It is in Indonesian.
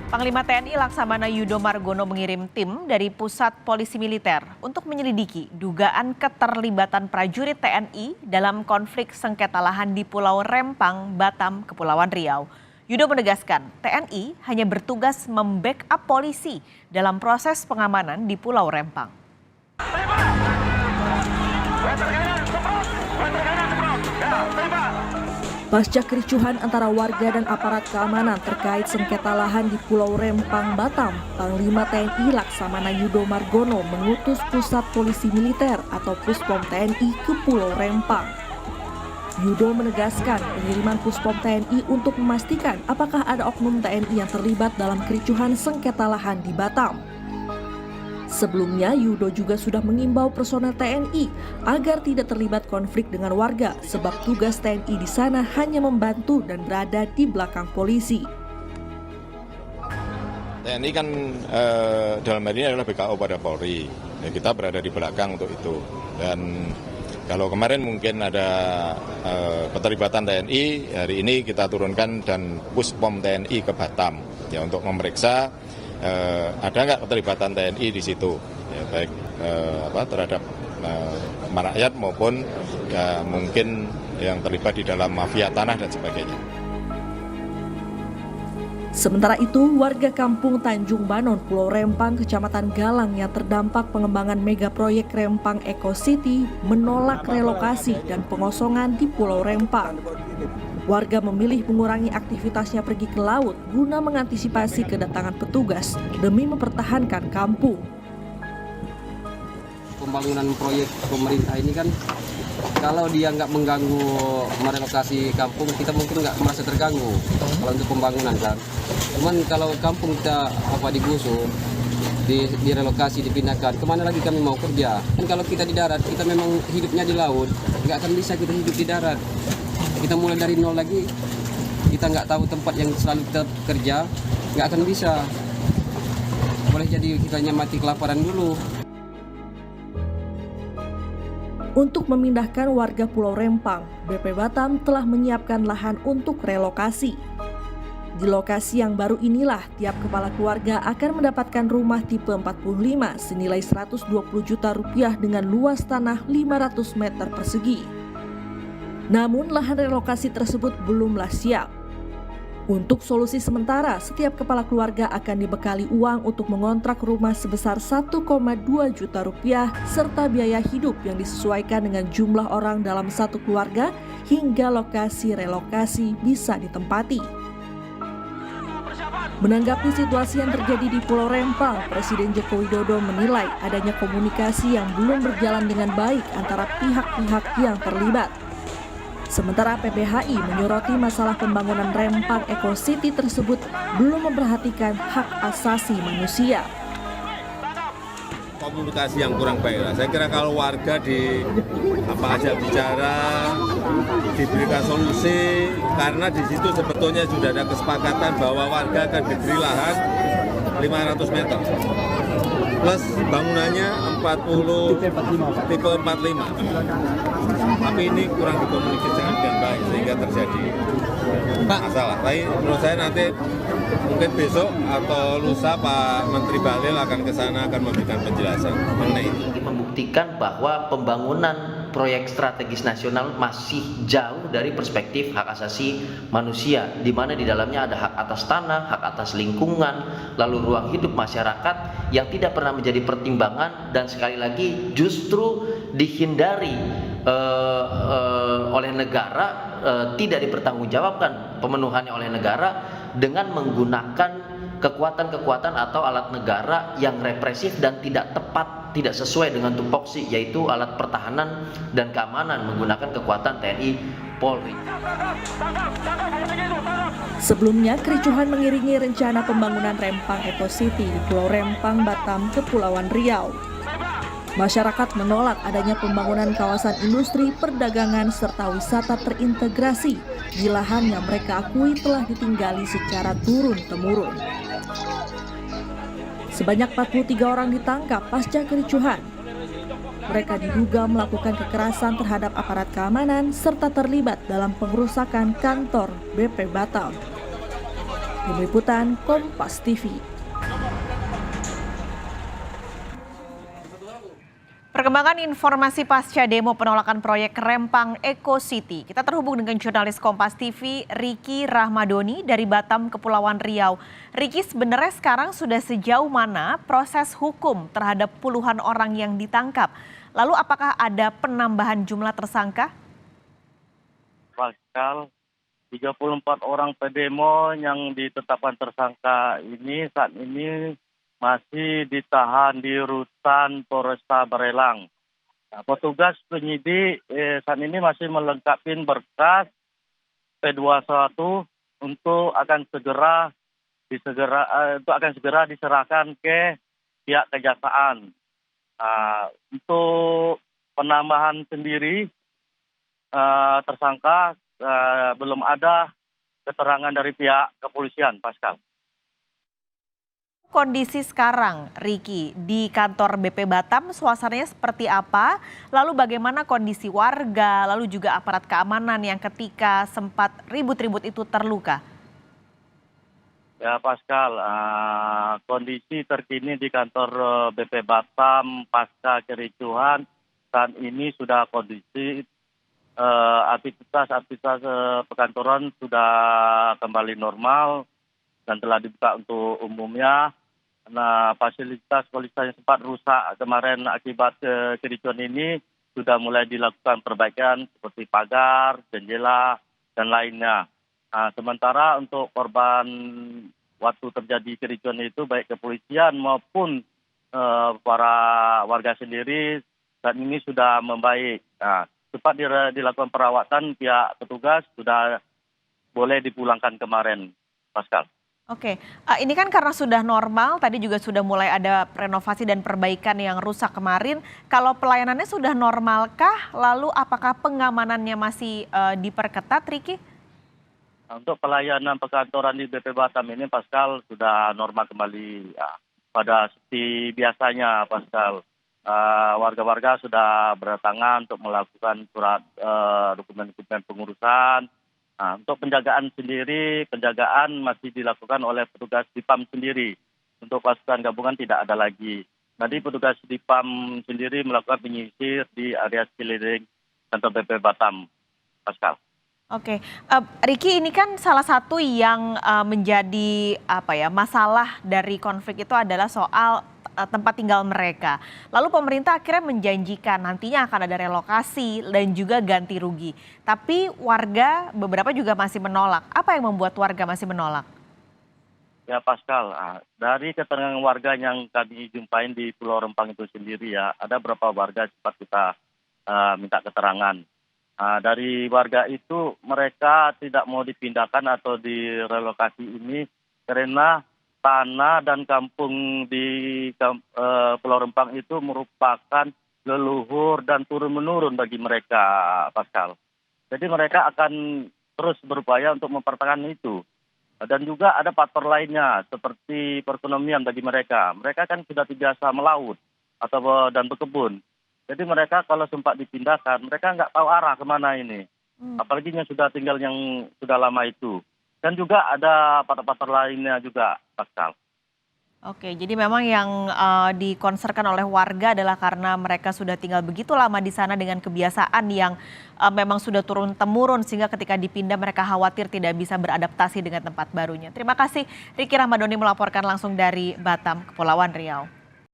Panglima TNI Laksamana Yudo Margono mengirim tim dari Pusat Polisi Militer untuk menyelidiki dugaan keterlibatan prajurit TNI dalam konflik sengketa lahan di Pulau Rempang, Batam, Kepulauan Riau. Yudo menegaskan TNI hanya bertugas membackup polisi dalam proses pengamanan di Pulau Rempang. Pasca kericuhan antara warga dan aparat keamanan terkait sengketa lahan di Pulau Rempang, Batam, Panglima TNI Laksamana Yudo Margono mengutus Pusat Polisi Militer atau Puspom TNI ke Pulau Rempang. Yudo menegaskan pengiriman Puspom TNI untuk memastikan apakah ada oknum TNI yang terlibat dalam kericuhan sengketa lahan di Batam. Sebelumnya, Yudo juga sudah mengimbau personel TNI agar tidak terlibat konflik dengan warga sebab tugas TNI di sana hanya membantu dan berada di belakang polisi. TNI kan dalam hal ini adalah BKO pada Polri. Ya, kita berada di belakang untuk itu. Dan kalau kemarin mungkin ada keterlibatan TNI, hari ini kita turunkan dan Puspom TNI ke Batam ya untuk memeriksa ada nggak keterlibatan TNI di situ, ya, baik terhadap rakyat maupun ya, mungkin yang terlibat di dalam mafia tanah dan sebagainya. Sementara itu, warga kampung Tanjung Banon, Pulau Rempang, Kecamatan Galang yang terdampak pengembangan mega proyek Rempang Eco City menolak relokasi dan pengosongan di Pulau Rempang. Warga memilih mengurangi aktivitasnya pergi ke laut guna mengantisipasi kedatangan petugas demi mempertahankan kampung. Pembangunan proyek pemerintah ini kan kalau dia nggak mengganggu merelokasi kampung, kita mungkin nggak merasa terganggu kalau untuk pembangunan kan. Cuman kalau kampung kita digusur, direlokasi, dipindahkan, kemana lagi kami mau kerja? Dan kalau kita di darat, kita memang hidupnya di laut, nggak akan bisa kita hidup di darat. Kita mulai dari nol lagi, kita nggak tahu tempat yang selalu kita kerja, nggak akan bisa. Boleh jadi kita mati kelaparan dulu. Untuk memindahkan warga Pulau Rempang, BP Batam telah menyiapkan lahan untuk relokasi. Di lokasi yang baru inilah, tiap kepala keluarga akan mendapatkan rumah tipe 45 senilai 120 juta rupiah dengan luas tanah 500 meter persegi. Namun lahan relokasi tersebut belumlah siap. Untuk solusi sementara, setiap kepala keluarga akan dibekali uang untuk mengontrak rumah sebesar 1,2 juta rupiah serta biaya hidup yang disesuaikan dengan jumlah orang dalam satu keluarga hingga lokasi relokasi bisa ditempati. Menanggapi situasi yang terjadi di Pulau Rempang, Presiden Joko Widodo menilai adanya komunikasi yang belum berjalan dengan baik antara pihak-pihak yang terlibat. Sementara PPHI menyoroti masalah pembangunan Rempang Eco City tersebut belum memperhatikan hak asasi manusia. Komunikasi yang kurang baik lah. Saya kira kalau warga ajak bicara, diberikan solusi, karena di situ sebetulnya sudah ada kesepakatan bahwa warga akan diberi lahan 500 meter. Plus bangunannya 40 tipe 45. Tapi ini kurang dikomunikasikan dengan baik sehingga terjadi masalah. Tapi menurut saya nanti mungkin besok atau lusa Pak Menteri Bahlil akan ke sana akan memberikan penjelasan mengenai itu. Membuktikan bahwa pembangunan proyek strategis nasional masih jauh dari perspektif hak asasi manusia, di mana di dalamnya ada hak atas tanah, hak atas lingkungan, lalu ruang hidup masyarakat yang tidak pernah menjadi pertimbangan dan sekali lagi justru dihindari oleh negara, tidak dipertanggungjawabkan pemenuhannya oleh negara dengan menggunakan kekuatan-kekuatan atau alat negara yang represif dan tidak tepat, tidak sesuai dengan tupoksi, yaitu alat pertahanan dan keamanan menggunakan kekuatan TNI Polri. Sebelumnya, kericuhan mengiringi rencana pembangunan Rempang Eco City di Pulau Rempang, Batam, Kepulauan Riau. Masyarakat menolak adanya pembangunan kawasan industri, perdagangan, serta wisata terintegrasi di lahan yang mereka akui telah ditinggali secara turun-temurun. Sebanyak 43 orang ditangkap pasca kericuhan. Mereka diduga melakukan kekerasan terhadap aparat keamanan serta terlibat dalam pengerusakan kantor BP Batam. Tim Liputan Kompas TV. Perkembangan informasi pasca demo penolakan proyek Rempang Eco City. Kita terhubung dengan jurnalis Kompas TV Riki Rahmadoni dari Batam, Kepulauan Riau. Riki, sebenarnya sekarang sudah sejauh mana proses hukum terhadap puluhan orang yang ditangkap? Lalu apakah ada penambahan jumlah tersangka? Pascal, 34 orang pendemo yang ditetapkan tersangka ini saat ini masih ditahan di rutan Polresta Barelang. Nah, petugas penyidik saat ini masih melengkapi berkas P21 untuk akan segera diserahkan ke pihak kejaksaan. Untuk penambahan sendiri tersangka belum ada keterangan dari pihak kepolisian, Pascal. Kondisi sekarang, Riki, di kantor BP Batam suasananya seperti apa? Lalu bagaimana kondisi warga, lalu juga aparat keamanan yang ketika sempat ribut-ribut itu terluka? Ya Pascal, kondisi terkini di kantor BP Batam pasca kericuhan saat ini sudah kondisi aktivitas perkantoran sudah kembali normal dan telah dibuka untuk umumnya. Nah, fasilitas yang sempat rusak kemarin akibat kericuhan ini sudah mulai dilakukan perbaikan seperti pagar, jendela, dan lainnya. Nah, sementara untuk korban waktu terjadi kericuhan itu baik kepolisian maupun para warga sendiri saat ini sudah membaik. Nah, cepat dilakukan perawatan, pihak petugas sudah boleh dipulangkan kemarin, Pascal. Oke, ini kan karena sudah normal, tadi juga sudah mulai ada renovasi dan perbaikan yang rusak kemarin. Kalau pelayanannya sudah normalkah? Lalu apakah pengamanannya masih diperketat, Riki? Untuk pelayanan perkantoran di BP Batam ini, Pascal, sudah normal kembali ya, pada seperti biasanya, Pascal. Warga-warga sudah berdatangan untuk melakukan surat dokumen-dokumen pengurusan. Nah, untuk penjagaan sendiri, penjagaan masih dilakukan oleh petugas Dipam sendiri. Untuk pasukan gabungan tidak ada lagi. Tadi petugas Dipam sendiri melakukan penyisir di area sekeliling kantor BP Batam, Pascal. Oke, Riki, ini kan salah satu yang menjadi masalah dari konflik itu adalah soal tempat tinggal mereka. Lalu pemerintah akhirnya menjanjikan nantinya akan ada relokasi dan juga ganti rugi. Tapi warga beberapa juga masih menolak. Apa yang membuat warga masih menolak? Ya Pascal, dari keterangan warga yang kami jumpain di Pulau Rempang itu sendiri ya, ada beberapa warga sempat kita minta keterangan. Dari warga itu mereka tidak mau dipindahkan atau direlokasi ini karena tanah dan kampung di Pulau Rempang itu merupakan leluhur dan turun-menurun bagi mereka, Pascal. Jadi mereka akan terus berupaya untuk mempertahankan itu. Dan juga ada faktor lainnya seperti perekonomian bagi mereka. Mereka kan sudah terbiasa melaut dan berkebun. Jadi mereka kalau sempat dipindahkan, mereka nggak tahu arah kemana ini. Apalagi yang sudah tinggal yang sudah lama itu. Dan juga ada faktor-faktor lainnya juga, Pascal. Oke, jadi memang yang dikonserkan oleh warga adalah karena mereka sudah tinggal begitu lama di sana dengan kebiasaan yang memang sudah turun-temurun sehingga ketika dipindah mereka khawatir tidak bisa beradaptasi dengan tempat barunya. Terima kasih Riki Rahmadoni melaporkan langsung dari Batam, Kepulauan Riau.